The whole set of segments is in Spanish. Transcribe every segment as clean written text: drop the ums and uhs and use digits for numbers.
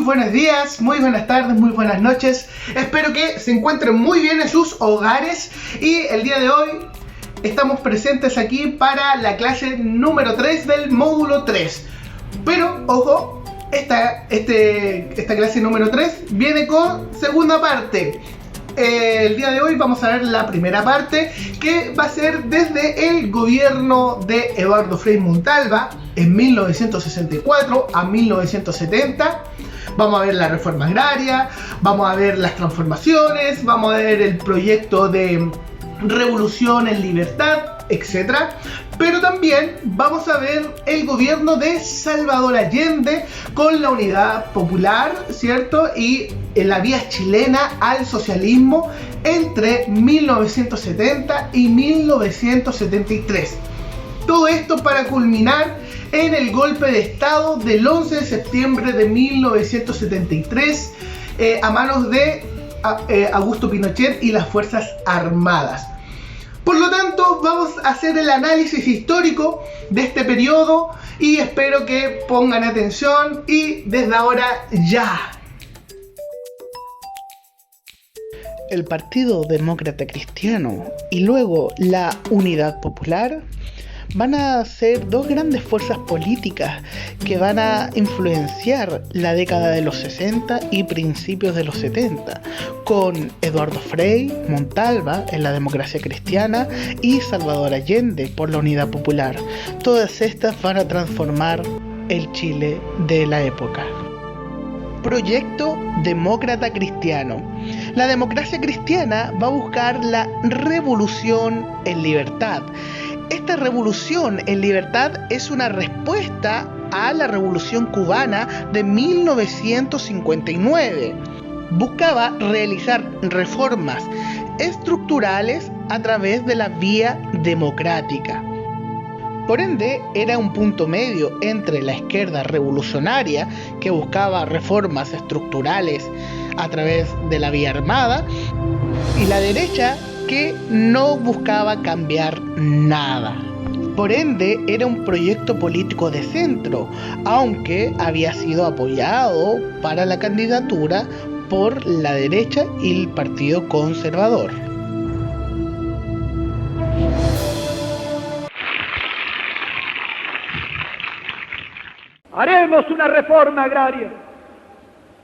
buenos días, muy buenas tardes, muy buenas noches. Espero que se encuentren muy bien en sus hogares y el día de hoy estamos presentes aquí para la clase número 3 del módulo 3. Pero, ojo, esta clase número 3 viene con segunda parte. El día de hoy vamos a ver la primera parte, que va a ser desde el gobierno de Eduardo Frei Montalva en 1964 a 1970. Vamos a ver la reforma agraria, vamos a ver las transformaciones, vamos a ver el proyecto de revolución en libertad, etc. Pero también vamos a ver el gobierno de Salvador Allende con la unidad popular, ¿cierto? Y en la vía chilena al socialismo entre 1970 y 1973. Todo esto para culminar en el golpe de estado del 11 de septiembre de 1973 a manos de Augusto Pinochet y las Fuerzas Armadas. Por lo tanto, vamos a hacer el análisis histórico de este periodo y espero que pongan atención y desde ahora ya. El Partido Demócrata Cristiano y luego la Unidad Popular van a ser dos grandes fuerzas políticas que van a influenciar la década de los 60 y principios de los 70, con Eduardo Frei Montalva en la democracia cristiana y Salvador Allende por la Unidad Popular. Todas estas van a transformar el Chile de la época. Proyecto Demócrata Cristiano. La democracia cristiana va a buscar la revolución en libertad. Esta revolución en libertad es una respuesta a la Revolución Cubana de 1959. Buscaba realizar reformas estructurales a través de la vía democrática. Por ende, era un punto medio entre la izquierda revolucionaria, que buscaba reformas estructurales a través de la vía armada, y la derecha, que no buscaba cambiar nada. Por ende, era un proyecto político de centro, aunque había sido apoyado para la candidatura por la derecha y el Partido Conservador. Haremos una reforma agraria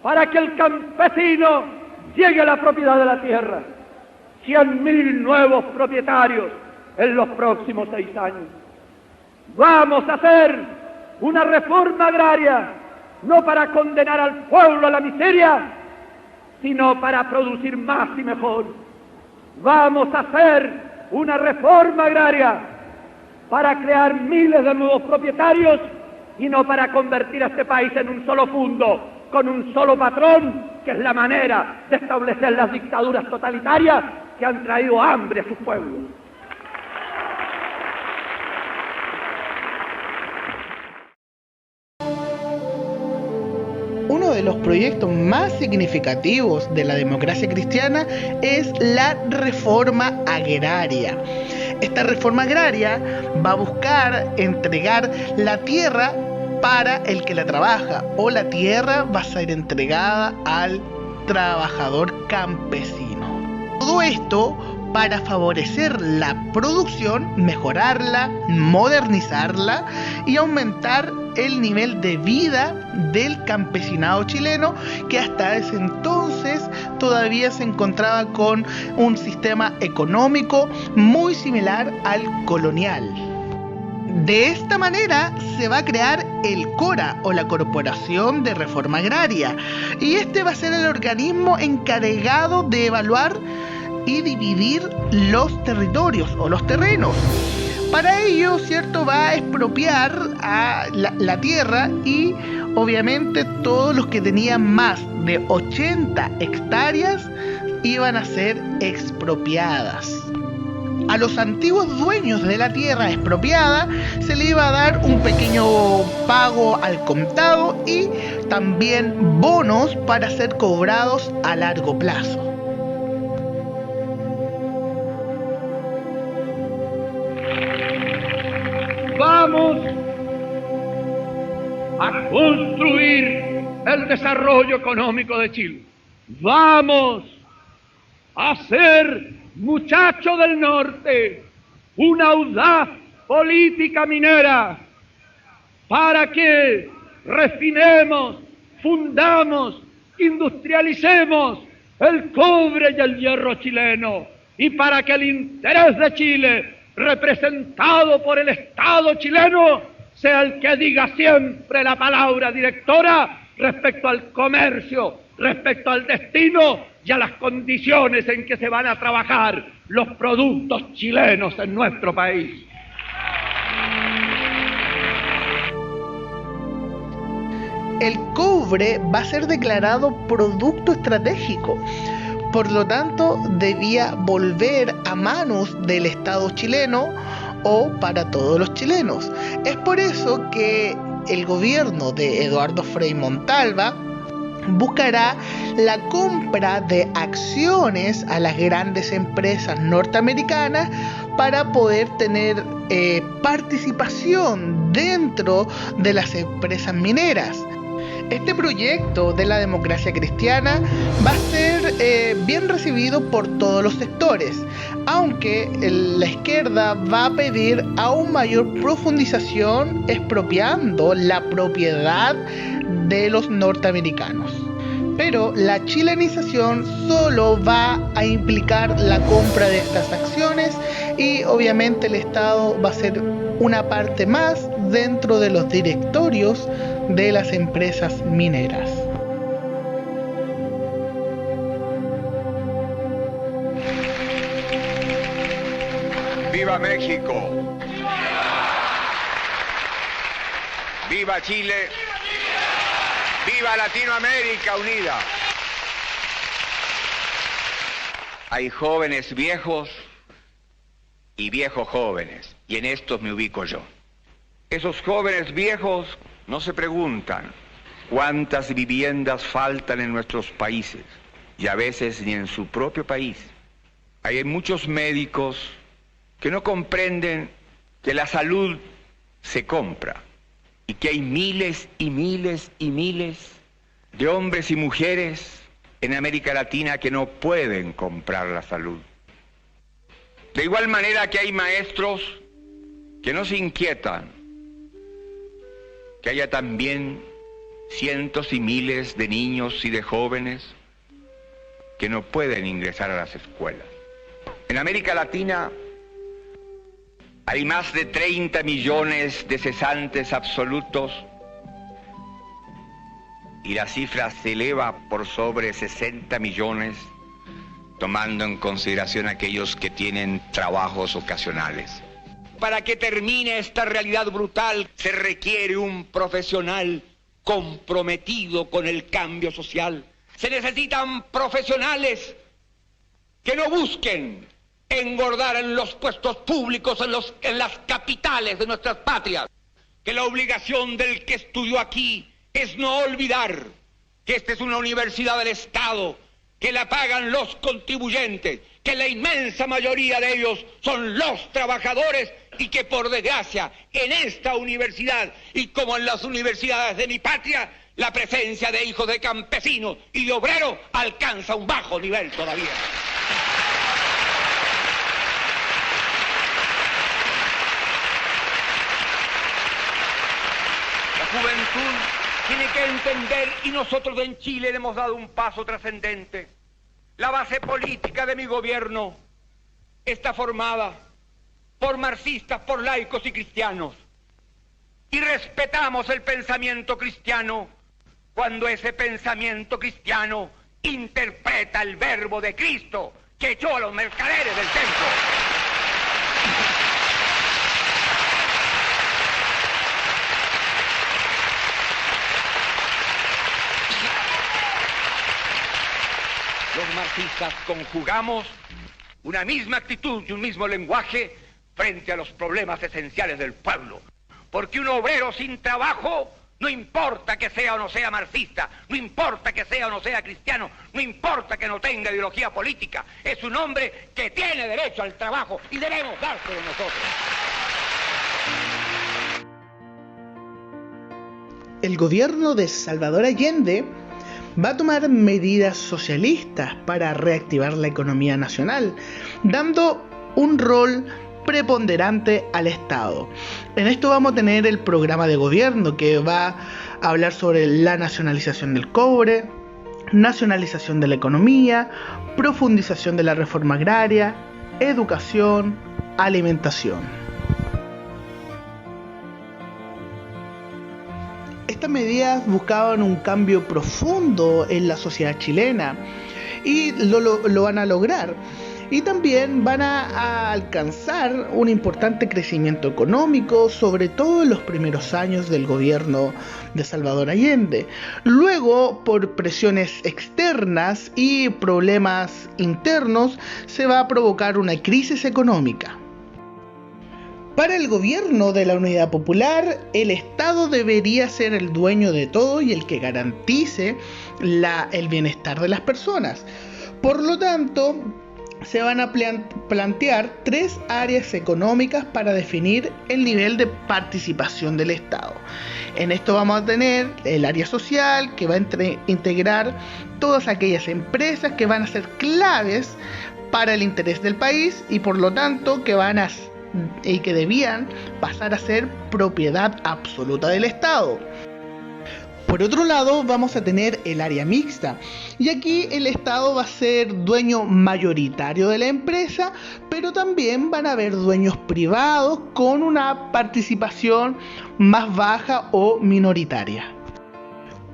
para que el campesino llegue a la propiedad de la tierra. 100.000 nuevos propietarios en los próximos 6 años. Vamos a hacer una reforma agraria, no para condenar al pueblo a la miseria, sino para producir más y mejor. Vamos a hacer una reforma agraria para crear miles de nuevos propietarios y no para convertir a este país en un solo fundo, con un solo patrón, que es la manera de establecer las dictaduras totalitarias que han traído hambre a sus pueblos. Uno de los proyectos más significativos de la democracia cristiana es la reforma agraria. Esta reforma agraria va a buscar entregar la tierra para el que la trabaja, o la tierra va a ser entregada al trabajador campesino. Todo esto para favorecer la producción, mejorarla, modernizarla y aumentar el nivel de vida del campesinado chileno, que hasta ese entonces todavía se encontraba con un sistema económico muy similar al colonial. De esta manera se va a crear el CORA, o la Corporación de Reforma Agraria, y este va a ser el organismo encargado de evaluar y dividir los territorios o los terrenos. Para ello, ¿cierto?, va a expropiar a la tierra, y obviamente todos los que tenían más de 80 hectáreas iban a ser expropiadas. A los antiguos dueños de la tierra expropiada se le iba a dar un pequeño pago al contado y también bonos para ser cobrados a largo plazo. Vamos a construir el desarrollo económico de Chile. Vamos a hacer, muchachos del norte, una audaz política minera para que refinemos, fundamos, industrialicemos el cobre y el hierro chileno, y para que el interés de Chile, representado por el Estado chileno, sea el que diga siempre la palabra directora respecto al comercio, respecto al destino y a las condiciones en que se van a trabajar los productos chilenos en nuestro país. El cobre va a ser declarado producto estratégico. Por lo tanto, debía volver a manos del Estado chileno o para todos los chilenos. Es por eso que el gobierno de Eduardo Frei Montalva buscará la compra de acciones a las grandes empresas norteamericanas para poder tener participación dentro de las empresas mineras. Este proyecto de la democracia cristiana va a ser bien recibido por todos los sectores, aunque la izquierda va a pedir aún mayor profundización expropiando la propiedad de los norteamericanos. Pero la chilenización solo va a implicar la compra de estas acciones y obviamente el Estado va a ser una parte más dentro de los directorios de las empresas mineras. ¡Viva México! ¡Viva Chile! ¡Viva Latinoamérica unida! Hay jóvenes viejos y viejos jóvenes, y en estos me ubico yo. Esos jóvenes viejos no se preguntan cuántas viviendas faltan en nuestros países, y a veces ni en su propio país. Hay muchos médicos que no comprenden que la salud se compra y que hay miles y miles y miles de hombres y mujeres en América Latina que no pueden comprar la salud. De igual manera que hay maestros que no se inquietan que haya también cientos y miles de niños y de jóvenes que no pueden ingresar a las escuelas. En América Latina hay más de 30 millones de cesantes absolutos y la cifra se eleva por sobre 60 millones, tomando en consideración aquellos que tienen trabajos ocasionales. Para que termine esta realidad brutal, se requiere un profesional comprometido con el cambio social. Se necesitan profesionales que no busquen engordar en los puestos públicos, en las capitales de nuestras patrias. Que la obligación del que estudió aquí es no olvidar que esta es una universidad del Estado, que la pagan los contribuyentes, que la inmensa mayoría de ellos son los trabajadores y que por desgracia en esta universidad y como en las universidades de mi patria, la presencia de hijos de campesinos y de obreros alcanza un bajo nivel todavía. La juventud tiene que entender, y nosotros en Chile le hemos dado un paso trascendente. La base política de mi gobierno está formada por marxistas, por laicos y cristianos. Y respetamos el pensamiento cristiano cuando ese pensamiento cristiano interpreta el verbo de Cristo que echó a los mercaderes del templo. Los marxistas conjugamos una misma actitud y un mismo lenguaje frente a los problemas esenciales del pueblo. Porque un obrero sin trabajo, no importa que sea o no sea marxista, no importa que sea o no sea cristiano, no importa que no tenga ideología política, es un hombre que tiene derecho al trabajo y debemos dárselo nosotros. el gobierno de Salvador Allende va a tomar medidas socialistas para reactivar la economía nacional, dando un rol preponderante al Estado. En esto vamos a tener el programa de gobierno que va a hablar sobre la nacionalización del cobre, nacionalización de la economía, profundización de la reforma agraria, educación, alimentación. Estas medidas buscaban un cambio profundo en la sociedad chilena y lo van a lograr. Y también van a alcanzar un importante crecimiento económico, sobre todo en los primeros años del gobierno de Salvador Allende. Luego, por presiones externas y problemas internos, se va a provocar una crisis económica. Para el gobierno de la Unidad Popular, el Estado debería ser el dueño de todo y el que garantice el bienestar de las personas. Por lo tanto, se van a plantear 3 áreas económicas para definir el nivel de participación del Estado. En esto vamos a tener el área social, que va a integrar todas aquellas empresas que van a ser claves para el interés del país y por lo tanto que debían pasar a ser propiedad absoluta del Estado. Por otro lado, vamos a tener el área mixta, y aquí el Estado va a ser dueño mayoritario de la empresa, pero también van a haber dueños privados con una participación más baja o minoritaria.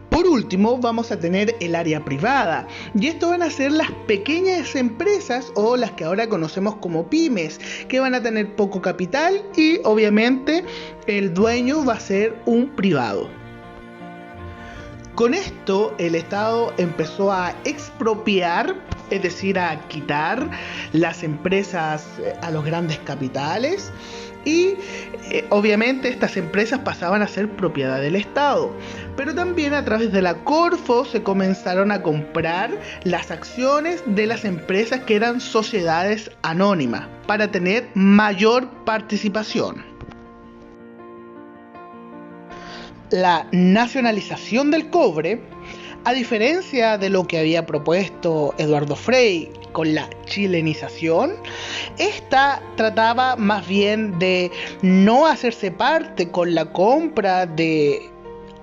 Por último, vamos a tener el área privada, y esto van a ser las pequeñas empresas o las que ahora conocemos como pymes, que van a tener poco capital y obviamente el dueño va a ser un privado. Con esto el Estado empezó a expropiar, es decir, a quitar las empresas a los grandes capitales y obviamente estas empresas pasaban a ser propiedad del Estado. Pero también a través de la Corfo se comenzaron a comprar las acciones de las empresas que eran sociedades anónimas para tener mayor participación. La nacionalización del cobre, a diferencia de lo que había propuesto Eduardo Frei con la chilenización, esta trataba más bien de no hacerse parte con la compra de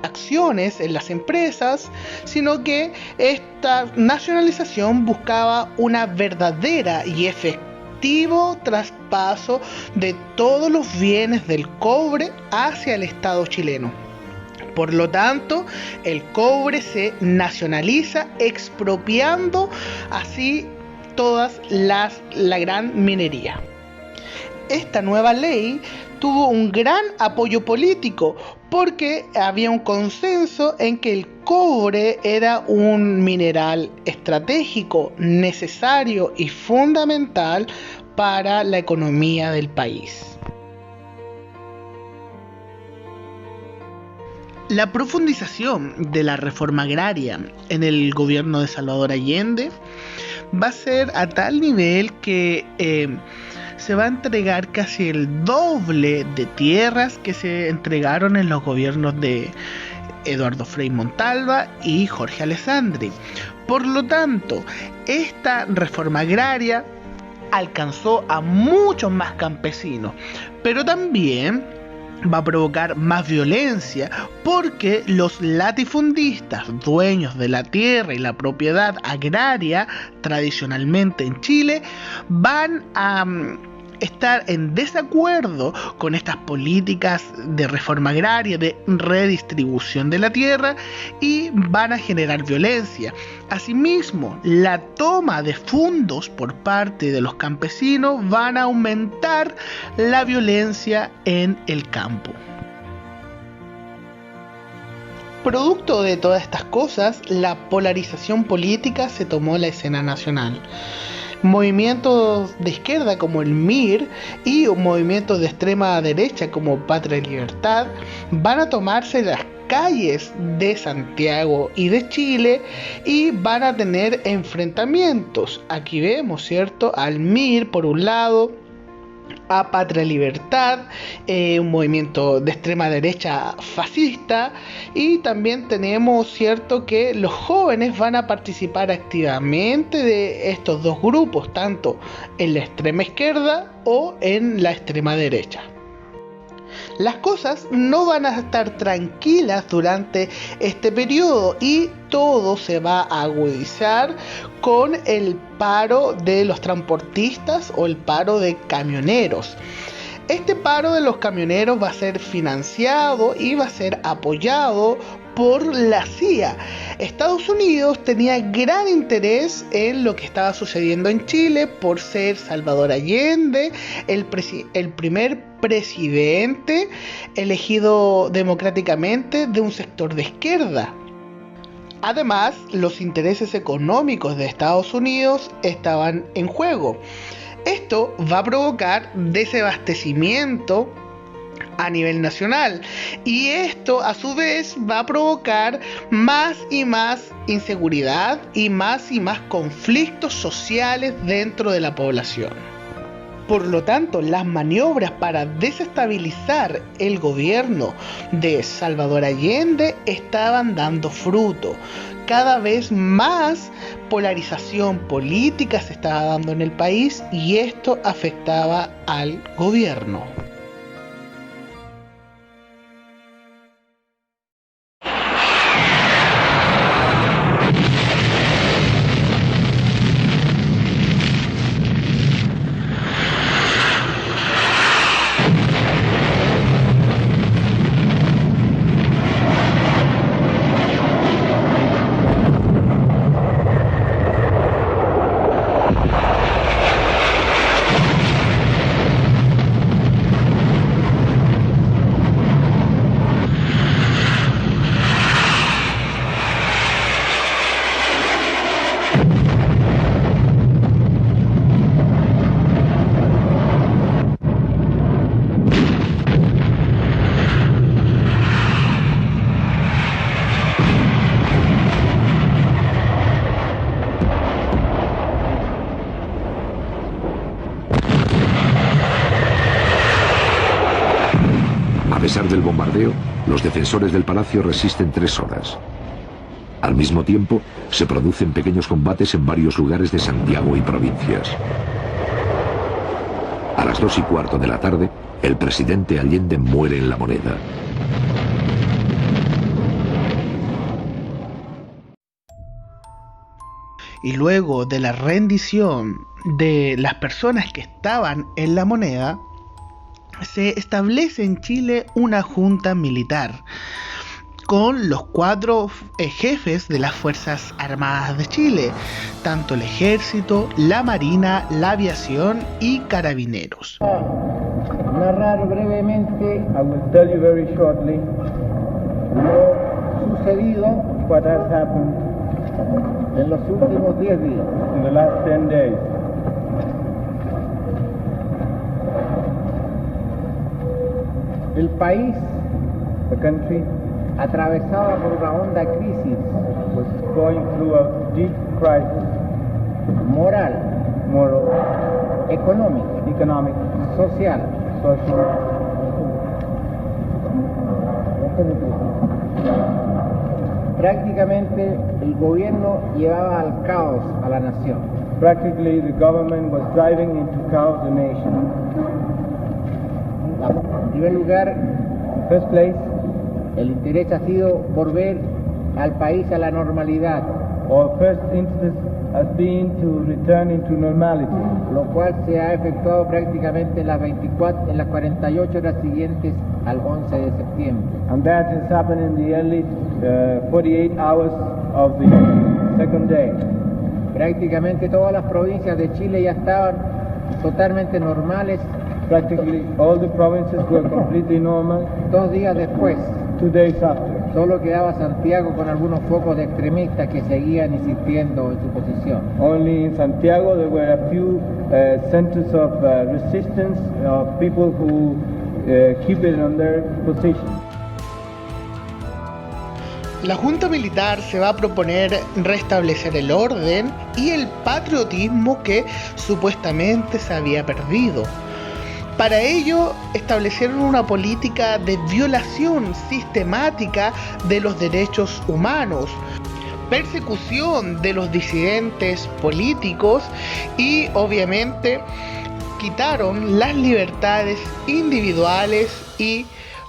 acciones en las empresas, sino que esta nacionalización buscaba una verdadera y efectiva traspaso de todos los bienes del cobre hacia el Estado chileno. Por lo tanto, el cobre se nacionaliza, expropiando así la gran minería. Esta nueva ley tuvo un gran apoyo político porque había un consenso en que el cobre era un mineral estratégico, necesario y fundamental para la economía del país. La profundización de la reforma agraria en el gobierno de Salvador Allende va a ser a tal nivel que se va a entregar casi el doble de tierras que se entregaron en los gobiernos de Eduardo Frei Montalva y Jorge Alessandri. Por lo tanto, esta reforma agraria alcanzó a muchos más campesinos, pero también va a provocar más violencia porque los latifundistas, dueños de la tierra y la propiedad agraria tradicionalmente en Chile, van a estar en desacuerdo con estas políticas de reforma agraria, de redistribución de la tierra, y van a generar violencia. Asimismo, la toma de fondos por parte de los campesinos van a aumentar la violencia en el campo. Producto de todas estas cosas, la polarización política se tomó la escena nacional. Movimientos de izquierda como el MIR y movimientos de extrema derecha como Patria y Libertad van a tomarse las calles de Santiago y de Chile y van a tener enfrentamientos. Aquí vemos, ¿cierto?, al MIR por un lado a Patria Libertad, un movimiento de extrema derecha fascista, y también tenemos cierto que los jóvenes van a participar activamente de estos dos grupos, tanto en la extrema izquierda o en la extrema derecha. Las cosas no van a estar tranquilas durante este periodo y todo se va a agudizar con el paro de los transportistas o el paro de camioneros. Este paro de los camioneros va a ser financiado y va a ser apoyado por la CIA. Estados Unidos tenía gran interés en lo que estaba sucediendo en Chile por ser Salvador Allende el primer presidente elegido democráticamente de un sector de izquierda. Además, los intereses económicos de Estados Unidos estaban en juego. Esto va a provocar desabastecimiento a nivel nacional, y esto a su vez va a provocar más y más inseguridad y más conflictos sociales dentro de la población. Por lo tanto, las maniobras para desestabilizar el gobierno de Salvador Allende estaban dando fruto. Cada vez más polarización política se estaba dando en el país y esto afectaba al gobierno. A pesar del bombardeo, los defensores del palacio resisten 3 horas. Al mismo tiempo, se producen pequeños combates en varios lugares de Santiago y provincias. A las 2:15 de la tarde, el presidente Allende muere en La Moneda. Y luego de la rendición de las personas que estaban en La Moneda, se establece en Chile una junta militar con los 4 jefes de las Fuerzas Armadas de Chile, tanto el Ejército, la Marina, la Aviación y Carabineros. Narrar brevemente, I will tell you very shortly, lo sucedido, what has happened, en los últimos 10 días, in the last 10 days. El país, the country, atravesaba por una honda crisis, was going through a deep crisis, moral, económic, social. Prácticamente el gobierno llevaba al caos a la nación. Practically the government was driving into chaos the nation. En primer lugar, first place, el interés ha sido volver al país a la normalidad. Our first interest has been to return into normality. Lo cual se ha efectuado prácticamente en las 48 horas siguientes al 11 de septiembre. And that has happened in the early 48 hours of the second day. Prácticamente todas las provincias de Chile ya estaban totalmente normales. Practically all the provinces were completely normal. 2 días después, 2 days after, solo quedaba Santiago con algunos focos de extremistas que seguían insistiendo en su posición. Only in Santiago there were a few centers of resistance of people who keep it on their position. La Junta Militar se va a proponer restablecer el orden y el patriotismo que supuestamente se había perdido. Para ello, establecieron una política de violación sistemática de los derechos humanos, persecución de los disidentes políticos y, obviamente, quitaron las libertades individuales y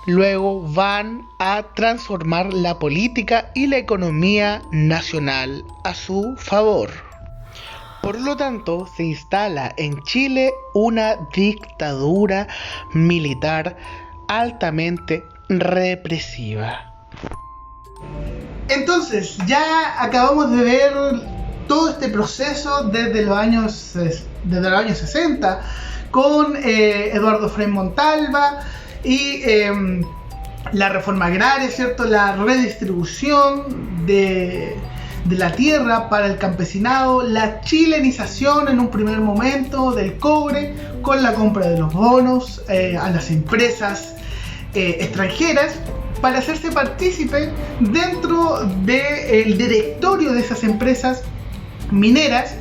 luego van a transformar la política y la economía nacional a su favor. Por lo tanto, se instala en Chile una dictadura militar altamente represiva. Entonces, ya acabamos de ver todo este proceso desde los años 60 con Eduardo Frei Montalva y la reforma agraria, ¿cierto? La redistribución de la tierra para el campesinado, la chilenización en un primer momento del cobre con la compra de los bonos a las empresas extranjeras para hacerse partícipe dentro del directorio de esas empresas mineras.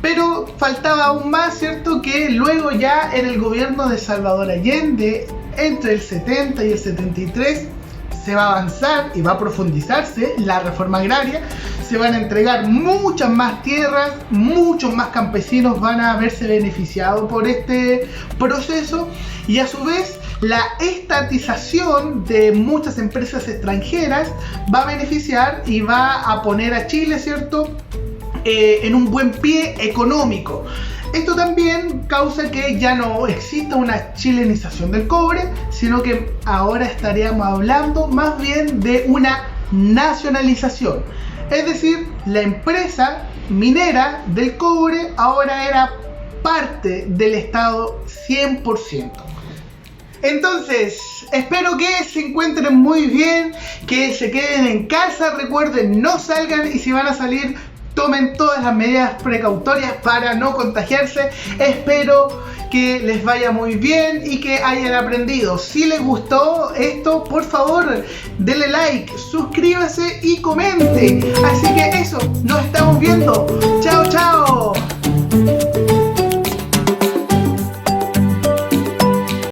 Pero faltaba aún más, ¿cierto? Que luego ya en el gobierno de Salvador Allende, entre el 70 y el 73, se va a avanzar y va a profundizarse la reforma agraria. Se van a entregar muchas más tierras, muchos más campesinos van a verse beneficiados por este proceso, y a su vez la estatización de muchas empresas extranjeras va a beneficiar y va a poner a Chile, ¿cierto?, en un buen pie económico. Esto también causa que ya no exista una chilenización del cobre, sino que ahora estaríamos hablando más bien de una nacionalización. Es decir, la empresa minera del cobre ahora era parte del Estado 100%. Entonces, espero que se encuentren muy bien, que se queden en casa, recuerden, no salgan, y si van a salir, tomen todas las medidas precautorias para no contagiarse. Espero que les vaya muy bien y que hayan aprendido. Si les gustó esto, por favor, denle like, suscríbase y comente. Así que eso, nos estamos viendo.